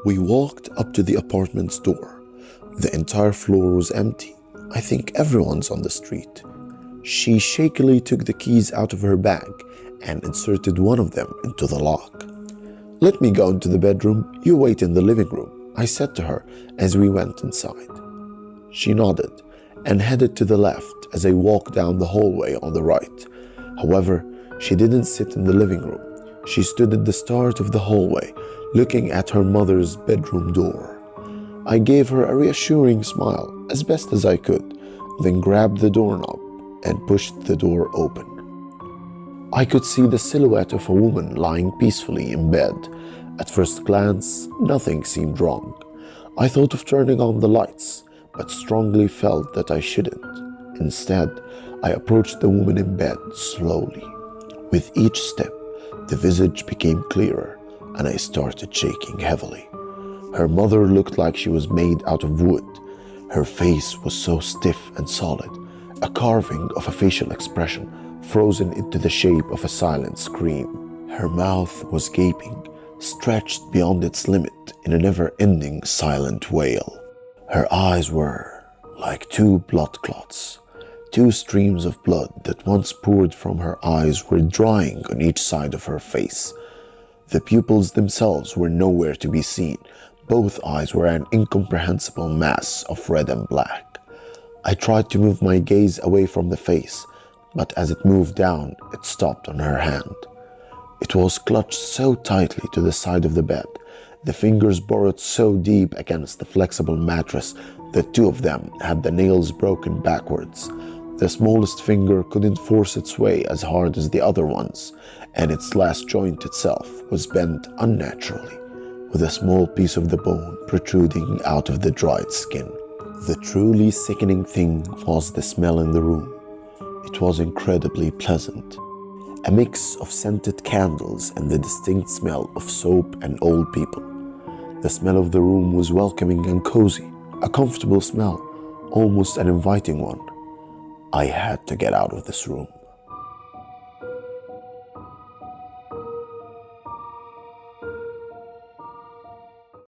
We walked up to the apartment's door. The entire floor was empty. I think everyone's on the street. She shakily took the keys out of her bag and inserted one of them into the lock. "Let me go into the bedroom. You wait in the living room," I said to her as we went inside. She nodded and headed to the left as I walked down the hallway on the right. However, she didn't sit in the living room. She stood at the start of the hallway, looking at her mother's bedroom door. I gave her a reassuring smile as best as I could, then grabbed the doorknob and pushed the door open. I could see the silhouette of a woman lying peacefully in bed. At first glance, nothing seemed wrong. I thought of turning on the lights, but strongly felt that I shouldn't. Instead, I approached the woman in bed slowly. With each step, the visage became clearer, and I started shaking heavily. Her mother looked like she was made out of wood. Her face was so stiff and solid, a carving of a facial expression frozen into the shape of a silent scream. Her mouth was gaping, stretched beyond its limit in a never-ending silent wail. Her eyes were like two blood clots. Two streams of blood that once poured from her eyes were drying on each side of her face. The pupils themselves were nowhere to be seen. Both eyes were an incomprehensible mass of red and black. I tried to move my gaze away from the face, but as it moved down, it stopped on her hand. It was clutched so tightly to the side of the bed, the fingers burrowed so deep against the flexible mattress that two of them had the nails broken backwards. The smallest finger couldn't force its way as hard as the other ones, and its last joint itself was bent unnaturally, with a small piece of the bone protruding out of the dried skin. The truly sickening thing was the smell in the room. It was incredibly pleasant. A mix of scented candles and the distinct smell of soap and old people. The smell of the room was welcoming and cozy, a comfortable smell, almost an inviting one. I had to get out of this room.